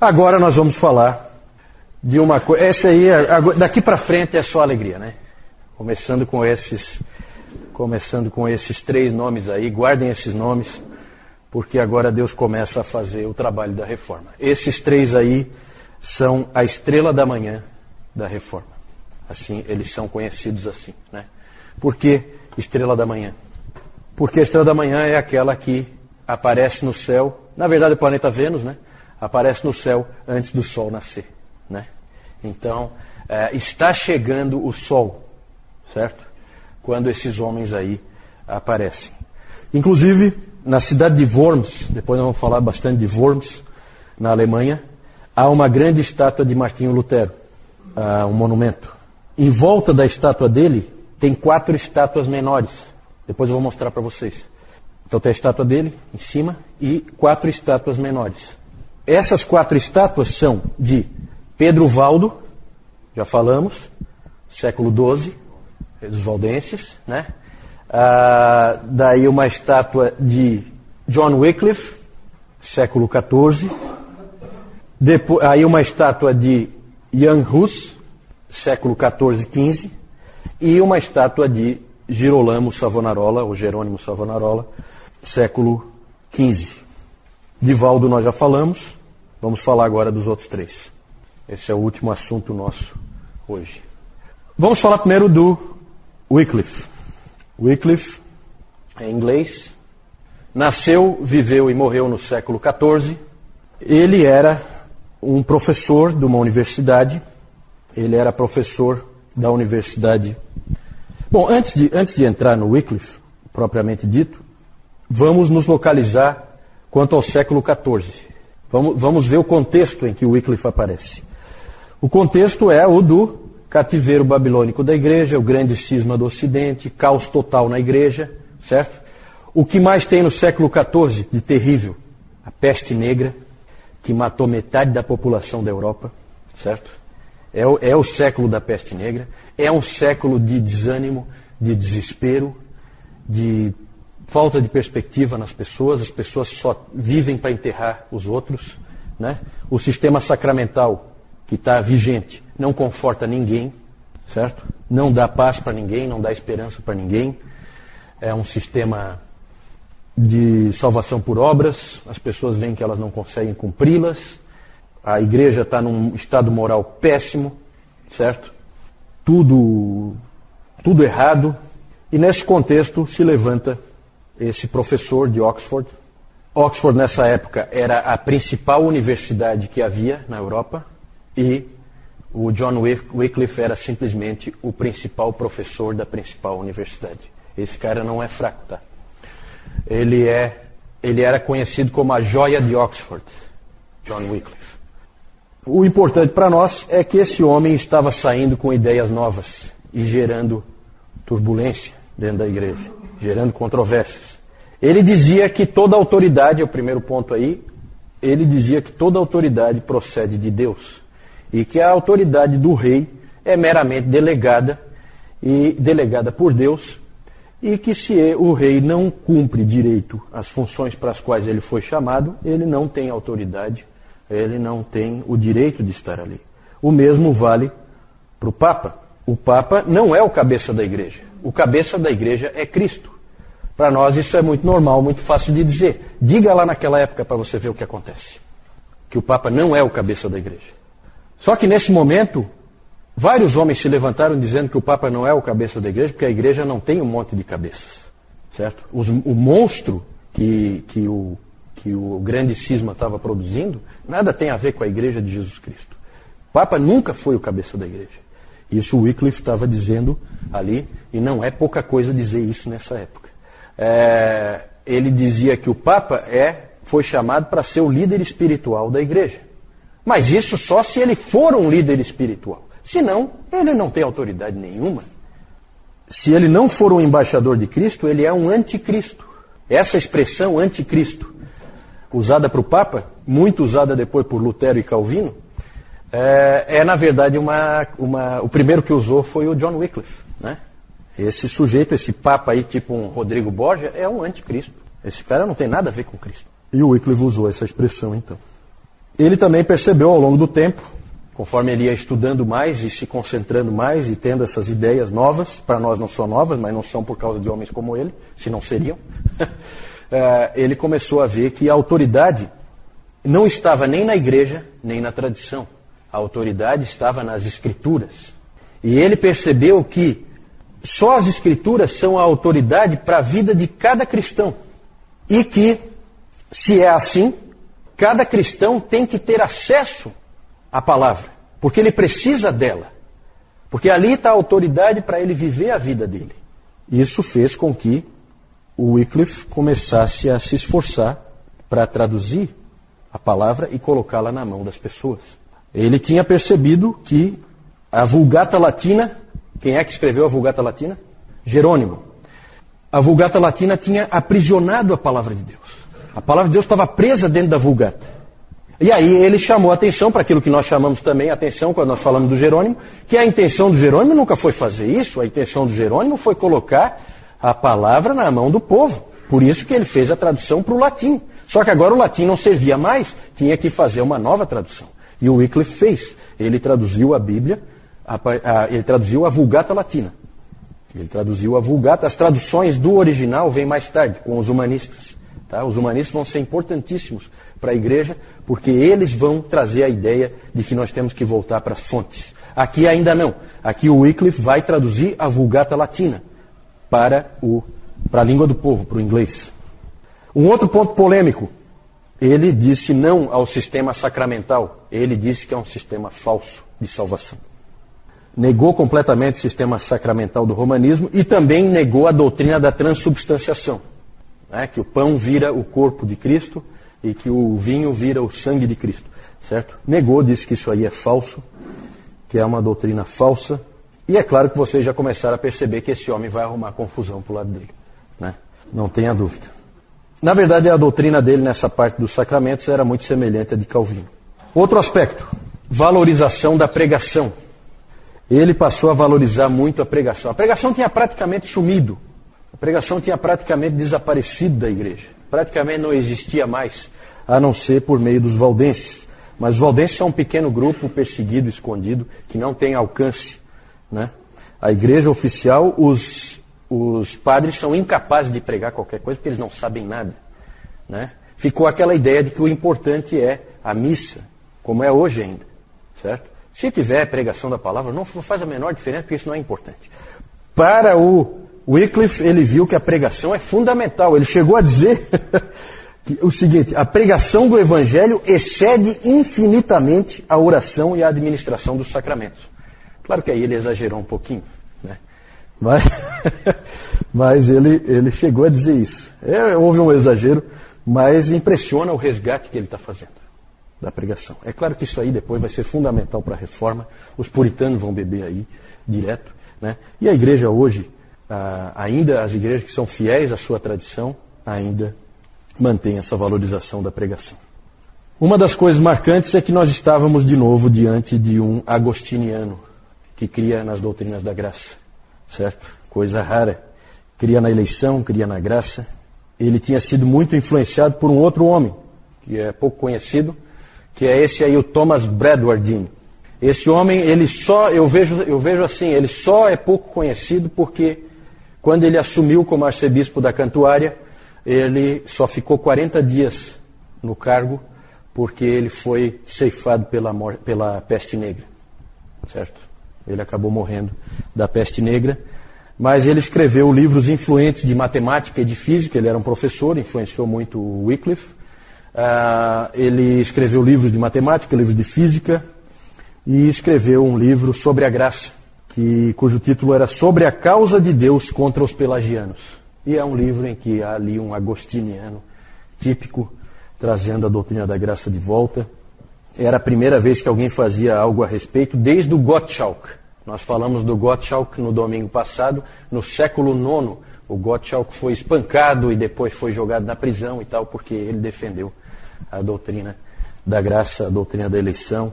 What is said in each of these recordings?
Agora nós vamos falar de uma coisa. Essa aí, daqui para frente é só alegria, né? Começando com esses 3 nomes aí, guardem esses nomes, porque agora Deus começa a fazer o trabalho da reforma. Esses 3 aí são a estrela da manhã da reforma. Assim, eles são conhecidos assim, né? Por que estrela da manhã? Porque a estrela da manhã é aquela que aparece no céu, na verdade o planeta Vênus, né? Aparece no céu antes do Sol nascer, né? Então, está chegando o Sol, certo? Quando esses homens aí aparecem. Inclusive, na cidade de Worms, depois nós vamos falar bastante de Worms, na Alemanha, há uma grande estátua de Martinho Lutero, um monumento. Em volta da estátua dele, tem 4 estátuas menores. Depois eu vou mostrar para vocês. Então tem a estátua dele em cima e 4 estátuas menores. Essas 4 estátuas são de Pedro Valdo, já falamos, século XII, dos valdenses, né? Daí uma estátua de John Wycliffe, século XIV. Aí uma estátua de Jan Hus, século XIV, XV. E uma estátua de Girolamo Savonarola, ou Jerônimo Savonarola, século XV. De Valdo nós já falamos, vamos falar agora dos outros 3. Esse é o último assunto nosso hoje. Vamos falar primeiro do Wycliffe. Wycliffe é inglês, nasceu, viveu e morreu no século XIV. Ele era um professor de uma universidade, ele era professor da universidade. Bom, antes de entrar no Wycliffe, propriamente dito, vamos nos localizar quanto ao século XIV. Vamos ver o contexto em que o Wycliffe aparece. O contexto é o do cativeiro babilônico da igreja, o grande cisma do Ocidente, caos total na igreja, certo? O que mais tem no século XIV de terrível? A peste negra, que matou metade da população da Europa, certo? É o século da peste negra, é um século de desânimo, de desespero, de falta de perspectiva nas pessoas, as pessoas só vivem para enterrar os outros, né? O sistema sacramental que está vigente não conforta ninguém, certo? Não dá paz para ninguém, não dá esperança para ninguém. É um sistema de salvação por obras, as pessoas veem que elas não conseguem cumpri-las, a igreja está num estado moral péssimo, certo? Tudo errado. E nesse contexto se levanta esse professor de Oxford. Oxford nessa época era a principal universidade que havia na Europa e o John Wycliffe era simplesmente o principal professor da principal universidade. Esse cara não é fraco, tá? Ele era conhecido como a joia de Oxford, John Wycliffe. O importante para nós é que esse homem estava saindo com ideias novas e gerando turbulência dentro da igreja, gerando controvérsias. Ele dizia que toda autoridade, é o primeiro ponto aí, ele dizia que toda autoridade procede de Deus e que a autoridade do rei é meramente delegada por Deus e que se o rei não cumpre direito as funções para as quais ele foi chamado, ele não tem autoridade, ele não tem o direito de estar ali. O mesmo vale para o Papa. O Papa não é o cabeça da igreja. O cabeça da igreja é Cristo. Para nós isso é muito normal, muito fácil de dizer. Diga lá naquela época para você ver o que acontece. Que o Papa não é o cabeça da igreja. Só que nesse momento, vários homens se levantaram dizendo que o Papa não é o cabeça da igreja, porque a igreja não tem um monte de cabeças. Certo? O monstro que o grande cisma estava produzindo, nada tem a ver com a igreja de Jesus Cristo. O Papa nunca foi o cabeça da igreja. Isso o Wycliffe estava dizendo ali, e não é pouca coisa dizer isso nessa época. Ele dizia que o Papa foi chamado para ser o líder espiritual da igreja. Mas isso só se ele for um líder espiritual. Senão, ele não tem autoridade nenhuma. Se ele não for um embaixador de Cristo, ele é um anticristo. Essa expressão anticristo, usada para o Papa, muito usada depois por Lutero e Calvino, na verdade o primeiro que usou foi o John Wycliffe, né? Esse sujeito, esse Papa aí, tipo um Rodrigo Borgia, é um anticristo. Esse cara não tem nada a ver com Cristo. E o Wycliffe usou essa expressão então. Ele também percebeu ao longo do tempo, conforme ele ia estudando mais e se concentrando mais e tendo essas ideias novas, para nós não são novas, mas não são por causa de homens como ele, se não seriam, ele começou a ver que a autoridade não estava nem na igreja, nem na tradição. A autoridade estava nas escrituras. E ele percebeu que só as escrituras são a autoridade para a vida de cada cristão. E que, se é assim, cada cristão tem que ter acesso à palavra, porque ele precisa dela. Porque ali está a autoridade para ele viver a vida dele. Isso fez com que o Wycliffe começasse a se esforçar para traduzir a palavra e colocá-la na mão das pessoas. Ele tinha percebido que a Vulgata Latina, quem é que escreveu a Vulgata Latina? Jerônimo. A Vulgata Latina tinha aprisionado a palavra de Deus. A palavra de Deus estava presa dentro da Vulgata. E aí ele chamou a atenção para aquilo que nós chamamos também atenção quando nós falamos do Jerônimo, que a intenção do Jerônimo nunca foi fazer isso, a intenção do Jerônimo foi colocar a palavra na mão do povo. Por isso que ele fez a tradução para o latim. Só que agora o latim não servia mais, tinha que fazer uma nova tradução. E o Wycliffe fez. Ele traduziu a Bíblia, ele traduziu a Vulgata Latina. Ele traduziu a Vulgata. As traduções do original vêm mais tarde, com os humanistas. Tá? Os humanistas vão ser importantíssimos para a igreja, porque eles vão trazer a ideia de que nós temos que voltar para as fontes. Aqui ainda não. Aqui o Wycliffe vai traduzir a Vulgata Latina para a língua do povo, para o inglês. Um outro ponto polêmico. Ele disse não ao sistema sacramental. Ele disse que é um sistema falso de salvação. Negou completamente o sistema sacramental do romanismo e também negou a doutrina da transubstanciação. Né? Que o pão vira o corpo de Cristo e que o vinho vira o sangue de Cristo. Certo? Negou, disse que isso aí é falso, que é uma doutrina falsa. E é claro que vocês já começaram a perceber que esse homem vai arrumar confusão para o lado dele. Né? Não tenha dúvida. Na verdade, a doutrina dele nessa parte dos sacramentos era muito semelhante à de Calvino. Outro aspecto, valorização da pregação. Ele passou a valorizar muito a pregação. A pregação tinha praticamente sumido. A pregação tinha praticamente desaparecido da igreja. Praticamente não existia mais, a não ser por meio dos valdenses. Mas os valdenses são um pequeno grupo perseguido, escondido, que não tem alcance. Né? A igreja oficial, os padres são incapazes de pregar qualquer coisa porque eles não sabem nada. Né? Ficou aquela ideia de que o importante é a missa, como é hoje ainda. Certo? Se tiver pregação da palavra, não faz a menor diferença porque isso não é importante. Para o Wycliffe, ele viu que a pregação é fundamental. Ele chegou a dizer o seguinte: a pregação do evangelho excede infinitamente a oração e a administração dos sacramentos. Claro que aí ele exagerou um pouquinho, né? Mas ele chegou a dizer isso. Houve um exagero, mas impressiona o resgate que ele está fazendo da pregação. É claro que isso aí depois vai ser fundamental para a reforma. Os puritanos vão beber aí direto, né? E a igreja hoje, ainda as igrejas que são fiéis à sua tradição, ainda mantém essa valorização da pregação. Uma das coisas marcantes é que nós estávamos de novo diante de um agostiniano que cria nas doutrinas da graça, certo? Coisa rara. Cria na eleição, cria na graça. Ele tinha sido muito influenciado por um outro homem, que é pouco conhecido, que é esse aí, o Thomas Bradwardine. Esse homem, eu vejo assim, ele só é pouco conhecido porque quando ele assumiu como arcebispo da Cantuária, ele só ficou 40 dias no cargo porque ele foi ceifado pela peste negra, certo? Ele acabou morrendo da peste negra, mas ele escreveu livros influentes de matemática e de física. Ele era um professor, influenciou muito o Wycliffe. Ele escreveu livros de matemática, livros de física, e escreveu um livro sobre a graça, cujo título era Sobre a Causa de Deus contra os Pelagianos. E é um livro em que há ali um agostiniano típico, trazendo a doutrina da graça de volta. Era a primeira vez que alguém fazia algo a respeito, desde o Gottschalk. Nós falamos do Gottschalk no domingo passado. No século IX, o Gottschalk foi espancado e depois foi jogado na prisão e tal, porque ele defendeu a doutrina da graça, a doutrina da eleição,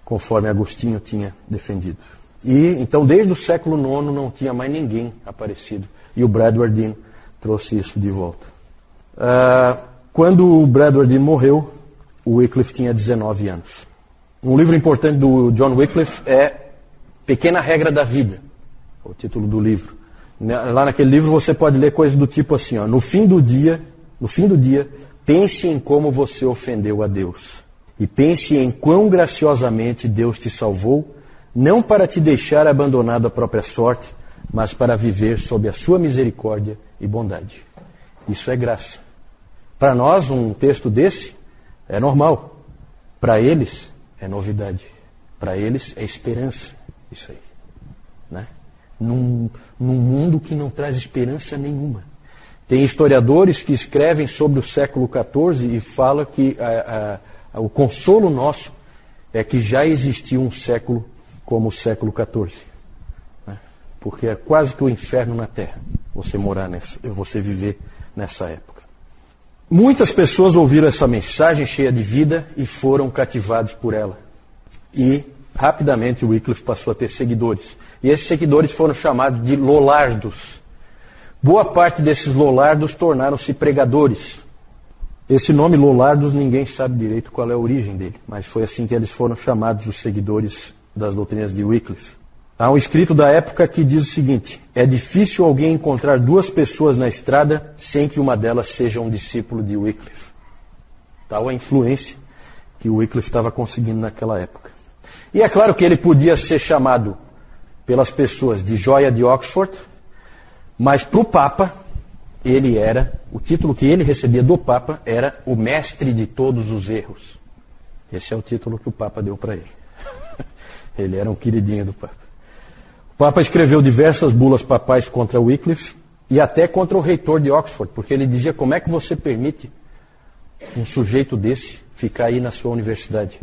conforme Agostinho tinha defendido. E então, desde o século IX, não tinha mais ninguém aparecido. E o Bradwardine trouxe isso de volta. Quando o Bradwardine morreu, o Wycliffe tinha 19 anos. Um livro importante do John Wycliffe é Pequena Regra da Vida, o título do livro. Lá naquele livro você pode ler coisas do tipo assim, ó, no fim do dia, pense em como você ofendeu a Deus. E pense em quão graciosamente Deus te salvou, não para te deixar abandonado à própria sorte, mas para viver sob a sua misericórdia e bondade. Isso é graça. Para nós, um texto desse é normal. Para eles, é novidade. Para eles, é esperança. Isso aí. Né? Num mundo que não traz esperança nenhuma. Tem historiadores que escrevem sobre o século XIV e falam que o consolo nosso é que já existiu um século como o século XIV. Né? Porque é quase que o inferno na Terra você viver nessa época. Muitas pessoas ouviram essa mensagem cheia de vida e foram cativados por ela. E rapidamente o Wycliffe passou a ter seguidores. E esses seguidores foram chamados de Lollardos. Boa parte desses Lollardos tornaram-se pregadores. Esse nome Lollardos ninguém sabe direito qual é a origem dele, mas foi assim que eles foram chamados, os seguidores das doutrinas de Wycliffe. Há um escrito da época que diz o seguinte: é difícil alguém encontrar duas pessoas na estrada sem que uma delas seja um discípulo de Wycliffe. Tal a influência que o Wycliffe estava conseguindo naquela época. E é claro que ele podia ser chamado pelas pessoas de joia de Oxford, mas para o Papa, o título que ele recebia do Papa era o mestre de todos os erros. Esse é o título que o Papa deu para ele. Ele era um queridinho do Papa. O Papa escreveu diversas bulas papais contra Wycliffe e até contra o reitor de Oxford, porque ele dizia: como é que você permite um sujeito desse ficar aí na sua universidade?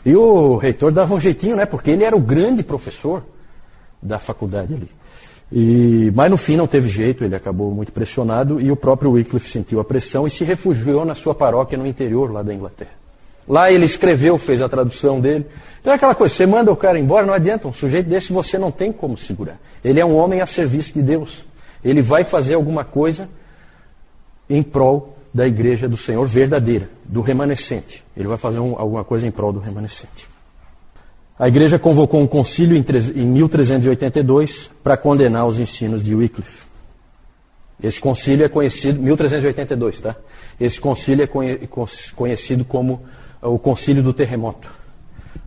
E o reitor dava um jeitinho, né? Porque ele era o grande professor da faculdade ali. Mas no fim não teve jeito, ele acabou muito pressionado e o próprio Wycliffe sentiu a pressão e se refugiou na sua paróquia no interior lá da Inglaterra. Lá ele escreveu, fez a tradução dele. Então é aquela coisa, você manda o cara embora, não adianta, um sujeito desse você não tem como segurar. Ele é um homem a serviço de Deus. Ele vai fazer alguma coisa em prol da igreja do Senhor verdadeira, do remanescente. Ele vai fazer alguma coisa em prol do remanescente. A igreja convocou um concílio em 1382 para condenar os ensinos de Wycliffe. Esse concílio é conhecido, 1382, tá? Esse concílio é conhecido como o concílio do terremoto.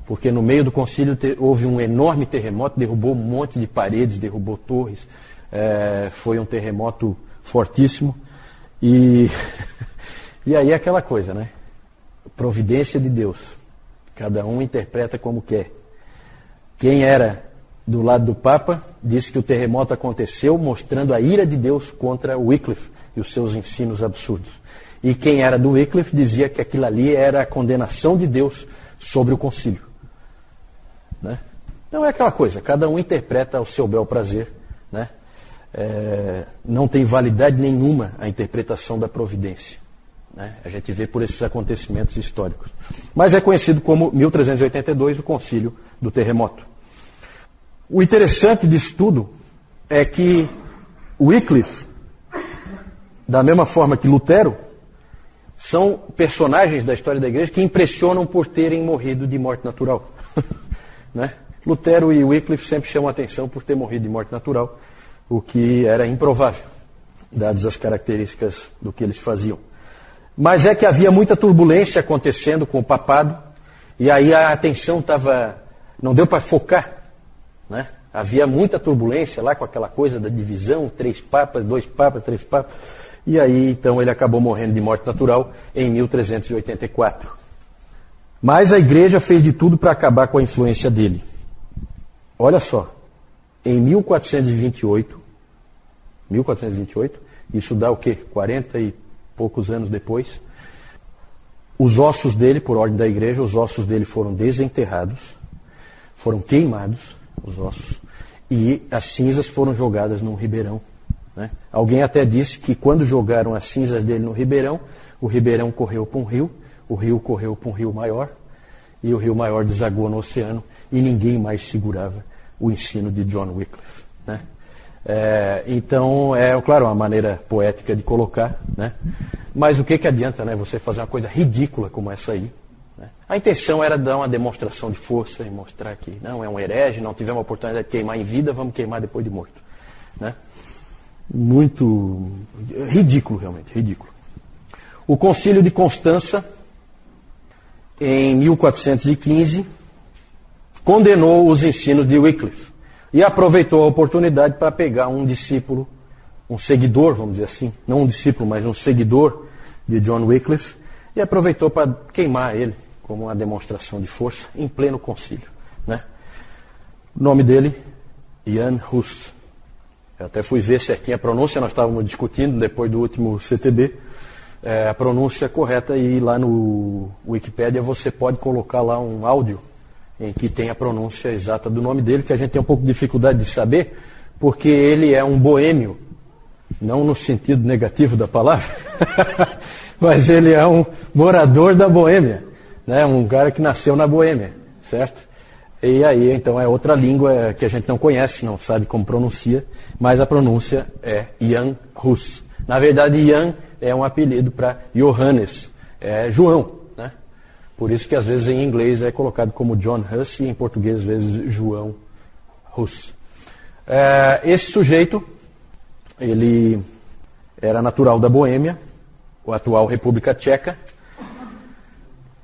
Porque no meio do concílio houve um enorme terremoto, derrubou um monte de paredes, derrubou torres. Foi um terremoto fortíssimo. E aí é aquela coisa, né? Providência de Deus. Cada um interpreta como quer. Quem era do lado do Papa disse que o terremoto aconteceu mostrando a ira de Deus contra Wycliffe e os seus ensinos absurdos. E quem era do Wycliffe dizia que aquilo ali era a condenação de Deus sobre o concílio. Né? Então é aquela coisa, cada um interpreta ao seu bel prazer. Né? Não tem validade nenhuma a interpretação da providência. Né? A gente vê por esses acontecimentos históricos. Mas é conhecido como 1382, o concílio do terremoto. O interessante disso tudo é que Wycliffe, da mesma forma que Lutero, são personagens da história da igreja que impressionam por terem morrido de morte natural. Né? Lutero e Wycliffe sempre chamam a atenção por ter morrido de morte natural, o que era improvável, dadas as características do que eles faziam. Mas é que havia muita turbulência acontecendo com o papado, e aí a atenção não deu para focar. Né? Havia muita turbulência lá com aquela coisa da divisão, 3 papas, 2 papas, 3 papas. E aí então ele acabou morrendo de morte natural em 1384. Mas a igreja fez de tudo para acabar com a influência dele. Olha só, em 1428, isso dá o quê? 40 e poucos anos depois, os ossos dele, por ordem da igreja, os ossos dele foram desenterrados, foram queimados, os ossos, e as cinzas foram jogadas num ribeirão. Né? Alguém até disse que quando jogaram as cinzas dele no ribeirão, o ribeirão correu para um rio, o rio correu para um rio maior, e o rio maior desagou no oceano, e ninguém mais segurava o ensino de John Wycliffe. Né? Então, claro, uma maneira poética de colocar, né? Mas o que adianta, né, você fazer uma coisa ridícula como essa aí, A intenção era dar uma demonstração de força e mostrar que não é um herege, não tivemos a oportunidade de queimar em vida, vamos queimar depois de morto. Muito ridículo, realmente, ridículo. O Concílio de Constança, em 1415, condenou os ensinos de Wycliffe e aproveitou a oportunidade para pegar um discípulo, um seguidor, vamos dizer assim, não um discípulo, mas um seguidor de John Wycliffe, e aproveitou para queimar ele como uma demonstração de força em pleno concílio. O nome dele, Jan Hus. Eu até fui ver certinho a pronúncia, nós estávamos discutindo depois do último CTB, a pronúncia correta, e lá no Wikipédia você pode colocar lá um áudio em que tem a pronúncia exata do nome dele, que a gente tem um pouco de dificuldade de saber, porque ele é um boêmio, não no sentido negativo da palavra, mas ele é um morador da Boêmia, um cara que nasceu na Boêmia, certo? E aí, então, é outra língua que a gente não conhece, não sabe como pronuncia, mas a pronúncia é Jan Hus. Na verdade, Jan é um apelido para Johannes, é João, Por isso que às vezes em inglês é colocado como John Hus e em português às vezes João Hus. Esse sujeito, ele era natural da Boêmia, a atual República Tcheca.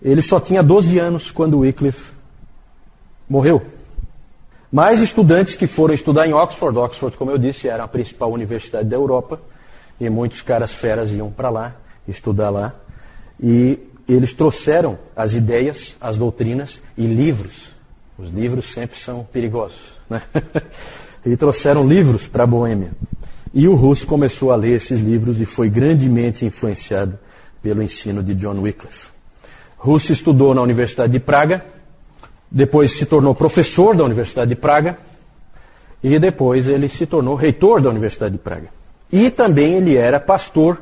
Ele só tinha 12 anos quando Wycliffe morreu. Mais estudantes que foram estudar em Oxford. Oxford, como eu disse, era a principal universidade da Europa, e muitos caras feras iam para lá, estudar lá. E eles trouxeram as ideias, as doutrinas e livros. Os livros sempre são perigosos, E trouxeram livros para a Boêmia. E o Hus começou a ler esses livros e foi grandemente influenciado pelo ensino de John Wycliffe. Hus estudou na Universidade de Praga, depois se tornou professor da Universidade de Praga, e depois ele se tornou reitor da Universidade de Praga. E também ele era pastor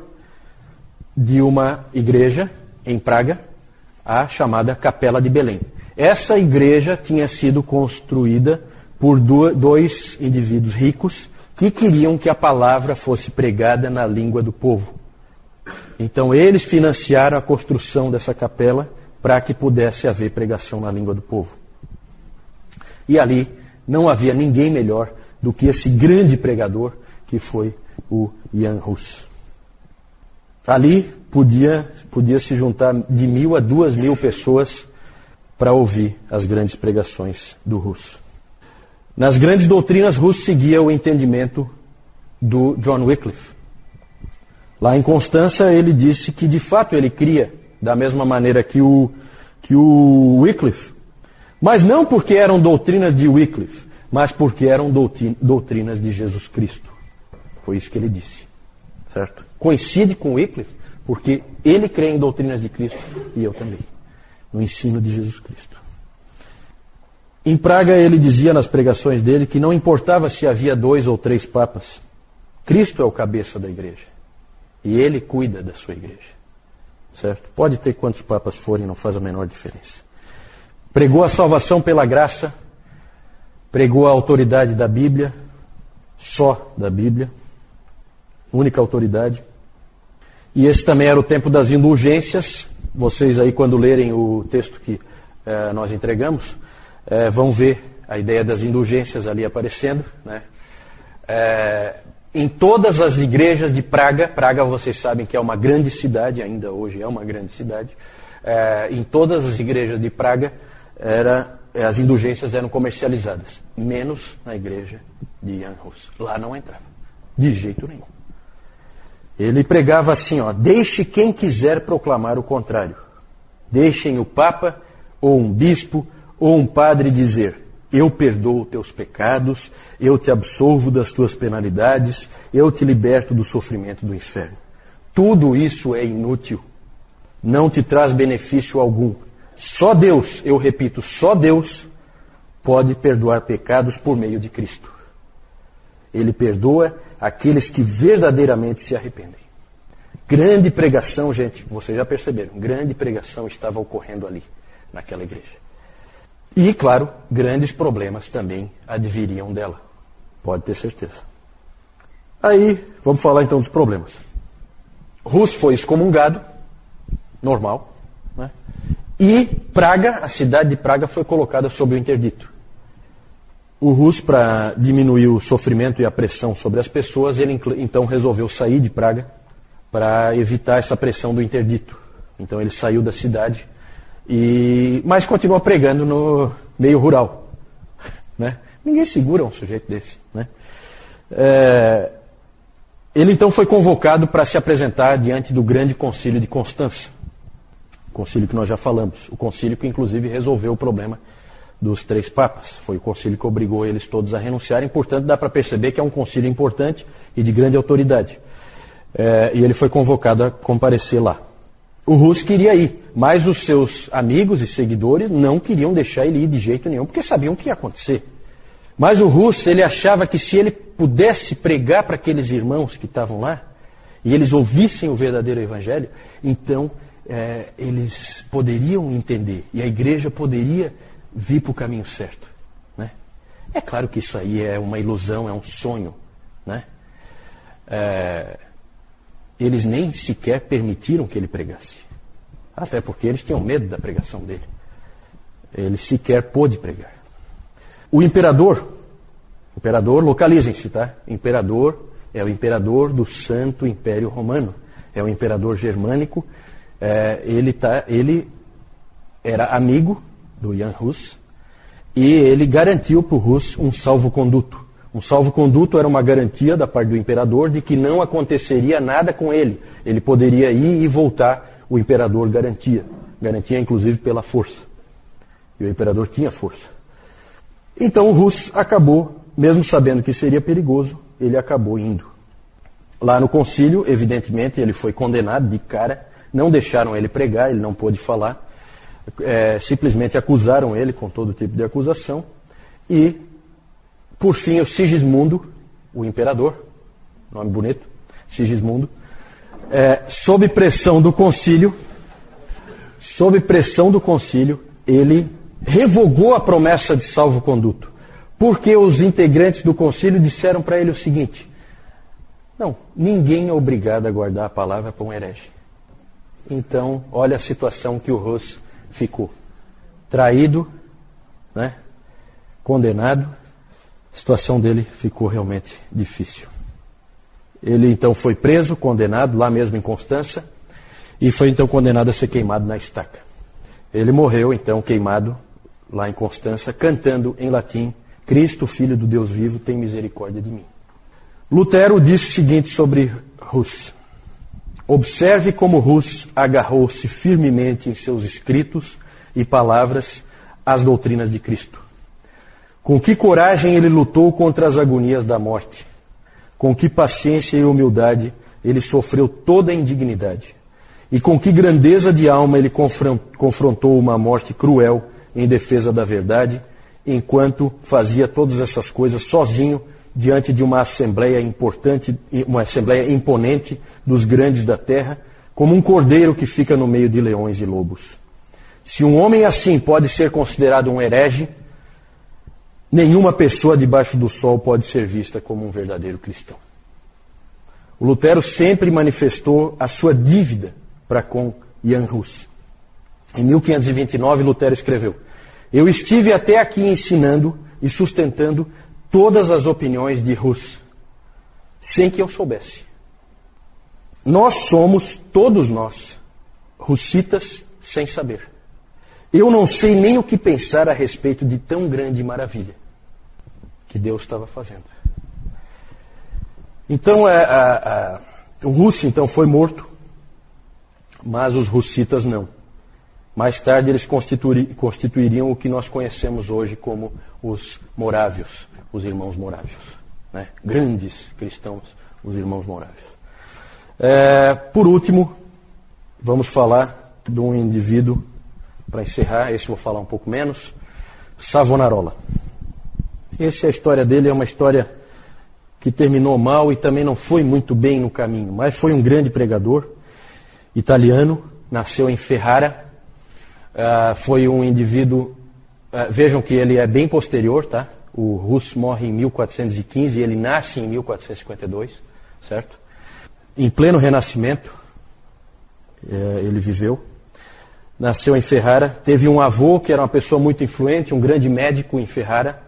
de uma igreja em Praga, a chamada Capela de Belém. Essa igreja tinha sido construída por dois indivíduos ricos que queriam que a palavra fosse pregada na língua do povo. Então eles financiaram a construção dessa capela para que pudesse haver pregação na língua do povo. E ali não havia ninguém melhor do que esse grande pregador que foi o Jan Hus. Ali podia se juntar de 1.000 a 2.000 pessoas para ouvir as grandes pregações do Hus. Nas grandes doutrinas, Hus seguia o entendimento do John Wycliffe. Lá em Constança, ele disse que de fato ele cria da mesma maneira que o Wycliffe, mas não porque eram doutrinas de Wycliffe, mas porque eram doutrinas de Jesus Cristo. Foi isso que ele disse, certo? Coincide com Wycliffe, porque ele crê em doutrinas de Cristo e eu também, no ensino de Jesus Cristo. Em Praga ele dizia nas pregações dele que não importava se havia 2 ou 3 papas, Cristo é o cabeça da igreja e ele cuida da sua igreja, certo? Pode ter quantos papas forem, não faz a menor diferença. Pregou a salvação pela graça, pregou a autoridade da Bíblia, só da Bíblia, única autoridade. E esse também era o tempo das indulgências. Vocês aí, quando lerem o texto que nós entregamos, vão ver a ideia das indulgências ali aparecendo, em todas as igrejas de Praga vocês sabem que é uma grande cidade, ainda hoje é uma grande cidade, em todas as igrejas de Praga as indulgências eram comercializadas, menos na igreja de Jan Hus. Lá não entrava, de jeito nenhum. Ele pregava assim, deixe quem quiser proclamar o contrário. Deixem o Papa, ou um bispo, ou um padre dizer, eu perdoo teus pecados, eu te absolvo das tuas penalidades, eu te liberto do sofrimento do inferno. Tudo isso é inútil, não te traz benefício algum. Só Deus, eu repito, só Deus pode perdoar pecados por meio de Cristo. Ele perdoa aqueles que verdadeiramente se arrependem. Grande pregação, gente, vocês já perceberam, grande pregação estava ocorrendo ali, naquela igreja. E, claro, grandes problemas também adviriam dela. Pode ter certeza. Aí, vamos falar então dos problemas. Hus foi excomungado, normal, E Praga, a cidade de Praga, foi colocada sob o interdito. O Rus, para diminuir o sofrimento e a pressão sobre as pessoas, ele então resolveu sair de Praga para evitar essa pressão do interdito. Então ele saiu da cidade, mas continuou pregando no meio rural. Né? Ninguém segura um sujeito desse. Né? Ele então foi convocado para se apresentar diante do grande concílio de Constança. O concílio que nós já falamos. O concílio que inclusive resolveu o problema dos 3 papas. Foi o concílio que obrigou eles todos a renunciarem. Portanto, dá para perceber que é um concílio importante e de grande autoridade. E ele foi convocado a comparecer lá. O Rus queria ir, mas os seus amigos e seguidores não queriam deixar ele ir de jeito nenhum, porque sabiam o que ia acontecer. Mas o Rus, ele achava que se ele pudesse pregar para aqueles irmãos que estavam lá, e eles ouvissem o verdadeiro evangelho, então eles poderiam entender, e a igreja poderia vir para o caminho certo. Né? É claro que isso aí é uma ilusão, é um sonho. Né? Eles nem sequer permitiram que ele pregasse. Até porque eles tinham medo da pregação dele. Ele sequer pôde pregar. O imperador, localizem-se, tá? Imperador é o imperador do Santo Império Romano. É o imperador germânico. Ele era amigo do Jan Hus e ele garantiu para o Rus um salvo-conduto. Um salvo-conduto era uma garantia da parte do imperador de que não aconteceria nada com ele. Ele poderia ir e voltar, o imperador garantia. Garantia inclusive pela força. E o imperador tinha força. Então o Rus acabou, mesmo sabendo que seria perigoso, ele acabou indo. Lá no concílio, evidentemente, ele foi condenado de cara. Não deixaram ele pregar, ele não pôde falar. Simplesmente acusaram ele com todo tipo de acusação. E, por fim, o Sigismundo, o imperador, nome bonito, Sigismundo, sob pressão do concílio, ele revogou a promessa de salvo-conduto. Porque os integrantes do concílio disseram para ele o seguinte: não, ninguém é obrigado a guardar a palavra para um herege. Então, olha a situação que o Rus ficou. Traído, né? Condenado. A situação dele ficou realmente difícil. Ele então foi preso, condenado, lá mesmo em Constança, e foi então condenado a ser queimado na estaca. Ele morreu então queimado lá em Constança, cantando em latim: Cristo, Filho do Deus vivo, tem misericórdia de mim. Lutero disse o seguinte sobre Rus: observe como Rus agarrou-se firmemente em seus escritos e palavras às doutrinas de Cristo. Com que coragem ele lutou contra as agonias da morte. Com que paciência e humildade ele sofreu toda a indignidade. E com que grandeza de alma ele confrontou uma morte cruel em defesa da verdade, enquanto fazia todas essas coisas sozinho diante de uma assembleia importante, uma assembleia imponente dos grandes da terra, como um cordeiro que fica no meio de leões e lobos. Se um homem assim pode ser considerado um herege, nenhuma pessoa debaixo do sol pode ser vista como um verdadeiro cristão. O Lutero sempre manifestou a sua dívida para com Jan Hus. Em 1529, Lutero escreveu: eu estive até aqui ensinando e sustentando todas as opiniões de Hus, sem que eu soubesse. Nós somos, todos nós, hussitas sem saber. Eu não sei nem o que pensar a respeito de tão grande maravilha que Deus estava fazendo. Então, o Hus então foi morto, mas os hussitas não. Mais tarde eles constituiriam o que nós conhecemos hoje como os morávios, os irmãos morávios. Né? Grandes cristãos, os irmãos morávios. Por último, vamos falar de um indivíduo, para encerrar, esse eu vou falar um pouco menos, Savonarola. A história dele é uma história que terminou mal e também não foi muito bem no caminho, mas foi um grande pregador italiano, nasceu em Ferrara, foi um indivíduo, vejam que ele é bem posterior, tá? O Hus morre em 1415 e ele nasce em 1452, certo? Em pleno Renascimento, ele viveu. nasceu em Ferrara, teve um avô que era uma pessoa muito influente, um grande médico em Ferrara,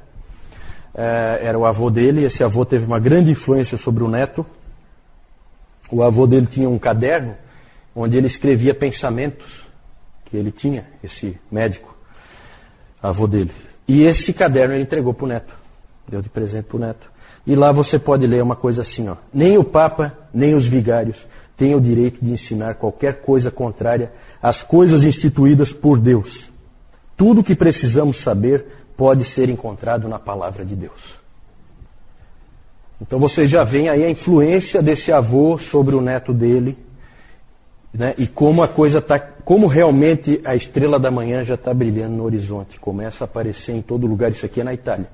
era o avô dele. Esse avô teve uma grande influência sobre o neto. O avô dele tinha um caderno onde ele escrevia pensamentos que ele tinha, esse médico, avô dele. E esse caderno ele entregou para o neto, deu de presente para o neto. E lá você pode ler uma coisa assim, ó: nem o Papa, nem os vigários têm o direito de ensinar qualquer coisa contrária às coisas instituídas por Deus. Tudo o que precisamos saber pode ser encontrado na palavra de Deus. Então vocês já veem aí a influência desse avô sobre o neto dele, né? E como a coisa está, como realmente a estrela da manhã já está brilhando no horizonte, começa a aparecer em todo lugar. Isso aqui é na Itália.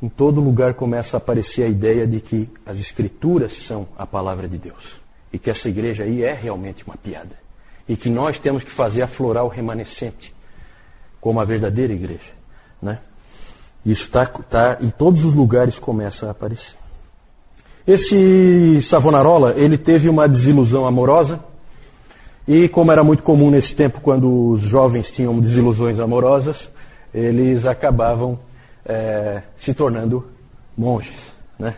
Em todo lugar começa a aparecer a ideia de que as Escrituras são a palavra de Deus. E que essa igreja aí é realmente uma piada. E que nós temos que fazer aflorar o remanescente, como a verdadeira igreja, né? Isso tá em todos os lugares, começa a aparecer. Esse Savonarola, ele teve uma desilusão amorosa. E como era muito comum nesse tempo, quando os jovens tinham desilusões amorosas, eles acabavam se tornando monges, né?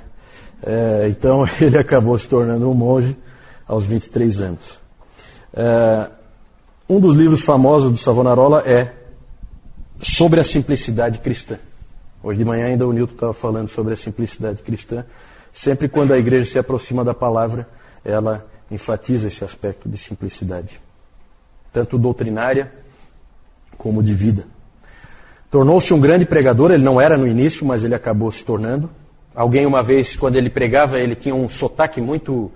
Então ele acabou se tornando um monge aos 23 anos. Um dos livros famosos do Savonarola é Sobre a Simplicidade Cristã. Hoje de manhã ainda o Nilton estava falando sobre a simplicidade cristã. Sempre quando a igreja se aproxima da palavra, ela enfatiza esse aspecto de simplicidade, tanto doutrinária como de vida. Tornou-se um grande pregador. Ele não era no início, mas ele acabou se tornando. Alguém uma vez, quando ele pregava, ele tinha um sotaque muito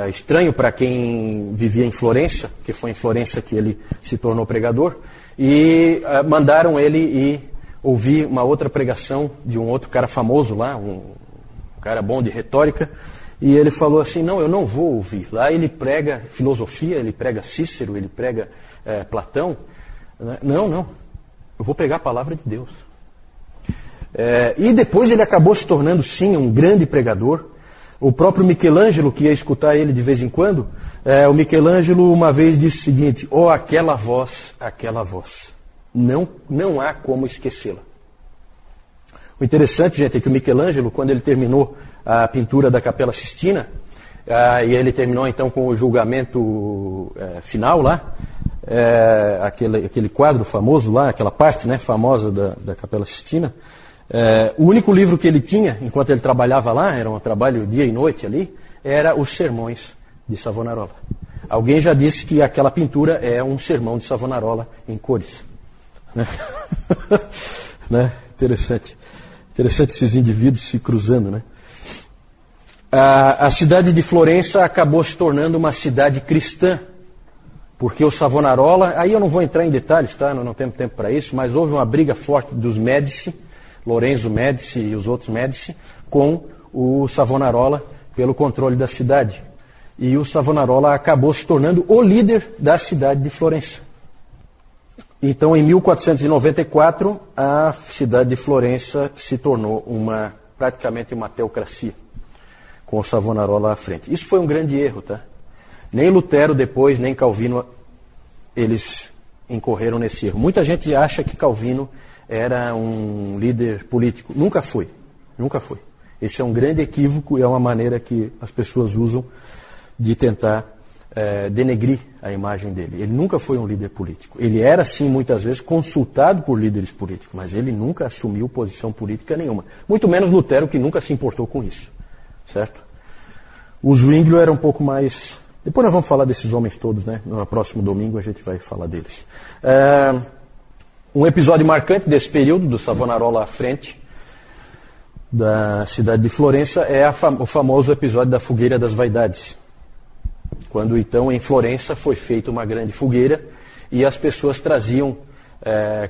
estranho para quem vivia em Florença, que foi em Florença que ele se tornou pregador, e mandaram ele ir ouvir uma outra pregação de um outro cara famoso lá, um cara bom de retórica, e ele falou assim: não, eu não vou ouvir. Lá ele prega filosofia, ele prega Cícero, ele prega Platão. Não, eu vou pregar a palavra de Deus. E depois ele acabou se tornando, sim, um grande pregador. O próprio Michelangelo, que ia escutar ele de vez em quando, o Michelangelo uma vez disse o seguinte: oh, aquela voz, não há como esquecê-la. O interessante, gente, é que o Michelangelo, quando ele terminou a pintura da Capela Sistina, e ele terminou então com o julgamento final lá, aquele quadro famoso lá, aquela parte, né, famosa da Capela Sistina, o único livro que ele tinha, enquanto ele trabalhava lá, era um trabalho dia e noite ali, era os sermões de Savonarola. Alguém já disse que aquela pintura é um sermão de Savonarola em cores. Né? Interessante esses indivíduos se cruzando, né? A cidade de Florença acabou se tornando uma cidade cristã, porque o Savonarola, aí eu não vou entrar em detalhes, tá? Não temos tempo para isso, mas houve uma briga forte dos Médici, Lorenzo Médici e os outros Médici, com o Savonarola pelo controle da cidade. E o Savonarola acabou se tornando o líder da cidade de Florença. Então, em 1494, a cidade de Florença se tornou praticamente uma teocracia, com o Savonarola à frente. Isso foi um grande erro, tá? Nem Lutero depois, nem Calvino, eles incorreram nesse erro. Muita gente acha que Calvino era um líder político. Nunca foi. Esse é um grande equívoco e é uma maneira que as pessoas usam de tentar denegrir a imagem dele. Ele nunca foi um líder político. Ele era, sim, muitas vezes consultado por líderes políticos, mas ele nunca assumiu posição política nenhuma. Muito menos Lutero, que nunca se importou com isso. Certo? O Zwinglio era um pouco mais... Depois nós vamos falar desses homens todos, né? No próximo domingo a gente vai falar deles. Um episódio marcante desse período, do Savonarola à frente da cidade de Florença, é o famoso episódio da Fogueira das Vaidades. Quando então em Florença foi feita uma grande fogueira e as pessoas traziam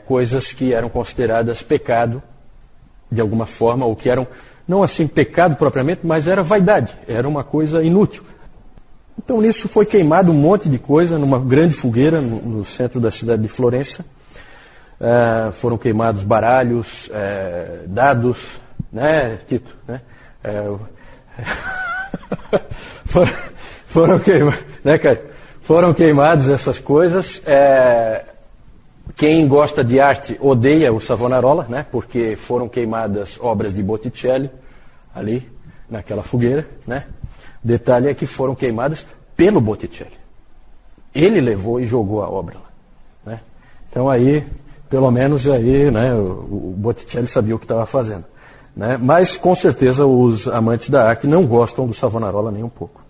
coisas que eram consideradas pecado, de alguma forma, ou que eram, não assim pecado propriamente, mas era vaidade, era uma coisa inútil. Então nisso foi queimado um monte de coisa numa grande fogueira no centro da cidade de Florença. Foram queimados baralhos, dados, né, Tito? Né? Foram queimados, né, cara? Foram queimados essas coisas. Quem gosta de arte odeia o Savonarola, né? Porque foram queimadas obras de Botticelli ali naquela fogueira, né? Detalhe é que foram queimadas pelo Botticelli. Ele levou e jogou a obra lá, né? Então aí, pelo menos aí, né, o Botticelli sabia o que estava fazendo, né? Mas com certeza os amantes da arte não gostam do Savonarola nem um pouco.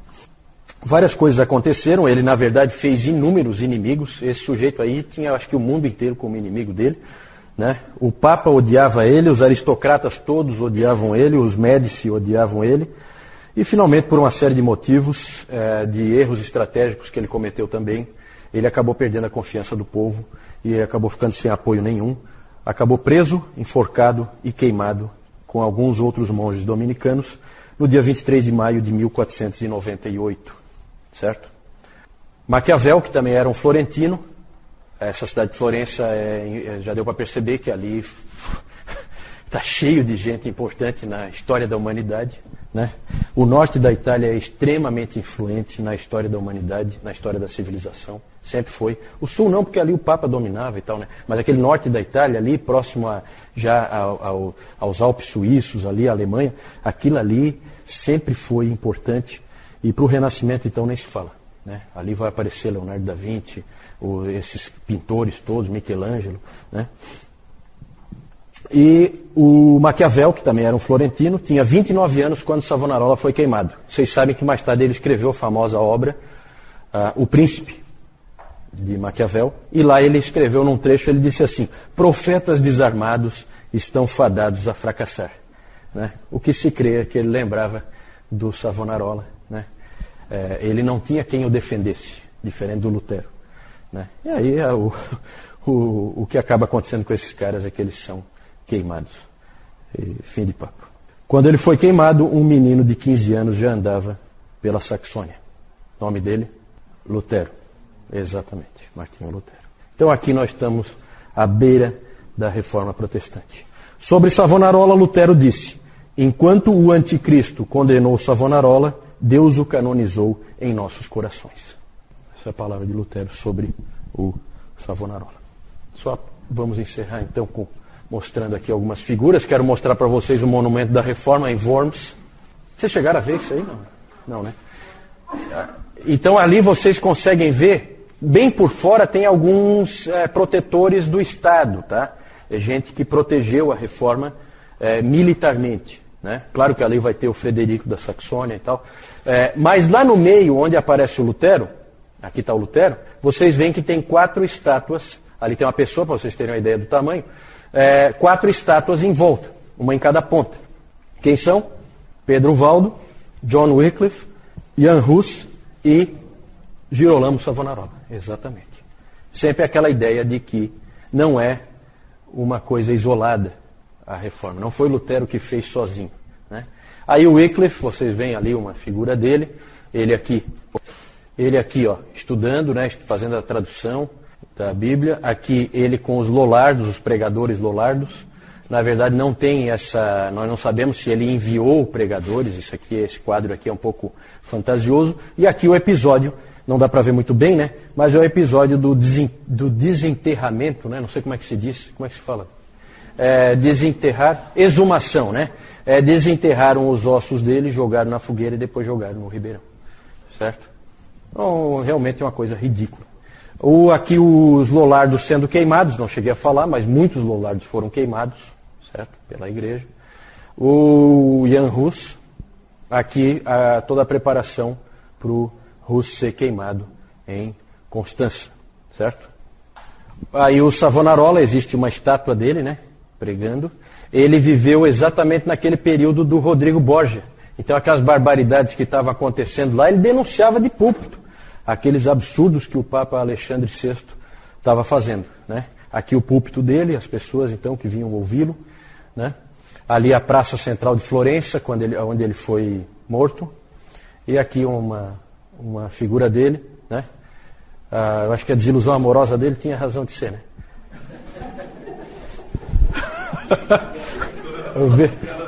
Várias coisas aconteceram, ele na verdade fez inúmeros inimigos. Esse sujeito aí tinha, acho que o mundo inteiro como inimigo dele, né? O Papa odiava ele, os aristocratas todos odiavam ele, os Médici odiavam ele. E finalmente, por uma série de motivos, de erros estratégicos que ele cometeu também, ele acabou perdendo a confiança do povo e acabou ficando sem apoio nenhum. Acabou preso, enforcado e queimado com alguns outros monges dominicanos no dia 23 de maio de 1498, certo? Maquiavel, que também era um florentino, essa cidade de Florença já deu para perceber que ali está cheio de gente importante na história da humanidade, né? O norte da Itália é extremamente influente na história da humanidade, na história da civilização, sempre foi. O sul não, porque ali o Papa dominava e tal, né? Mas aquele norte da Itália ali, próximo aos Alpes suíços, ali a Alemanha, aquilo ali sempre foi importante. E para o Renascimento então nem se fala, né? Ali vai aparecer Leonardo da Vinci, esses pintores todos, Michelangelo, né? E o Maquiavel, que também era um florentino, tinha 29 anos quando Savonarola foi queimado. Vocês sabem que mais tarde ele escreveu a famosa obra O Príncipe, de Maquiavel, e lá ele escreveu num trecho, ele disse assim: profetas desarmados estão fadados a fracassar, né? O que se crê é que ele lembrava do Savonarola, né? Ele não tinha quem o defendesse, diferente do Lutero, né? E aí o que acaba acontecendo com esses caras é que eles são queimados. E fim de papo. Quando ele foi queimado, um menino de 15 anos já andava pela Saxônia. O nome dele? Lutero. Exatamente, Martinho Lutero. Então aqui nós estamos à beira da Reforma Protestante. Sobre Savonarola, Lutero disse: enquanto o anticristo condenou Savonarola, Deus o canonizou em nossos corações. Essa é a palavra de Lutero sobre o Savonarola. Só vamos encerrar então mostrando aqui algumas figuras. Quero mostrar para vocês o monumento da Reforma em Worms. Vocês chegaram a ver isso aí? Não, não, né? Então ali vocês conseguem ver, bem por fora tem alguns protetores do Estado, tá? É gente que protegeu a Reforma militarmente, né? Claro que ali vai ter o Frederico da Saxônia e tal. Mas lá no meio, onde aparece o Lutero, aqui está o Lutero, vocês veem que tem 4 estátuas. Ali tem uma pessoa, para vocês terem uma ideia do tamanho. 4 estátuas em volta, uma em cada ponta. Quem são? Pedro Valdo, John Wycliffe, Jan Hus e Girolamo Savonarola. Exatamente. Sempre aquela ideia de que não é uma coisa isolada a reforma. Não foi Lutero que fez sozinho, né? Aí o Wycliffe, vocês veem ali uma figura dele, ele aqui ó, estudando, né, fazendo a tradução da Bíblia. Aqui ele com os Lollardos, os pregadores Lollardos. Na verdade não tem essa, nós não sabemos se ele enviou pregadores, esse quadro aqui é um pouco fantasioso. E aqui o episódio, não dá para ver muito bem, né? Mas é o episódio do desenterramento, né? Não sei como é que se diz, como é que se fala? Desenterrar, exumação, né? Desenterraram os ossos dele, jogaram na fogueira e depois jogaram no ribeirão, certo? Então, realmente é uma coisa ridícula. Aqui os Lollardos sendo queimados, não cheguei a falar, mas muitos Lollardos foram queimados, certo? Pela igreja. O Jan Hus, aqui toda a preparação para o Hus ser queimado em Constança, certo? Aí o Savonarola, existe uma estátua dele, né? Pregando. Ele viveu exatamente naquele período do Rodrigo Borgia. Então aquelas barbaridades que estavam acontecendo lá, ele denunciava de púlpito aqueles absurdos que o Papa Alexandre VI estava fazendo, né? Aqui o púlpito dele, as pessoas então que vinham ouvi-lo, né? Ali a praça central de Florença, onde ele foi morto, e aqui uma figura dele, né? Eu acho que a desilusão amorosa dele tinha razão de ser, né?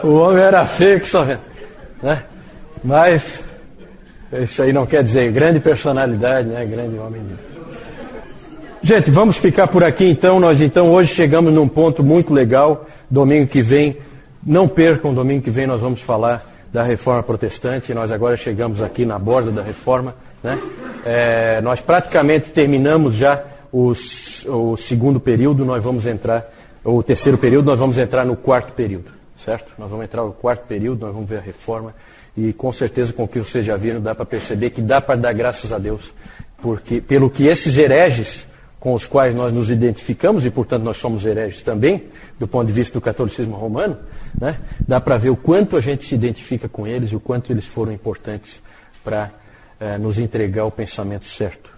O homem era feio que só vendo, né? Mas Isso aí não quer dizer grande personalidade, né? Grande homem de Deus. Gente, vamos ficar por aqui então. Nós então hoje chegamos num ponto muito legal. Domingo que vem, não percam, domingo que vem nós vamos falar da Reforma Protestante. Nós agora chegamos aqui na borda da Reforma, né? Nós praticamente terminamos já o segundo período, nós vamos entrar, o terceiro período, nós vamos entrar no quarto período, certo? Nós vamos entrar no quarto período, nós vamos ver a Reforma. E com certeza, com o que vocês já viram, dá para perceber que dá para dar graças a Deus. Porque, pelo que esses hereges com os quais nós nos identificamos, e portanto nós somos hereges também, do ponto de vista do catolicismo romano, né? Dá para ver o quanto a gente se identifica com eles e o quanto eles foram importantes para nos entregar o pensamento certo.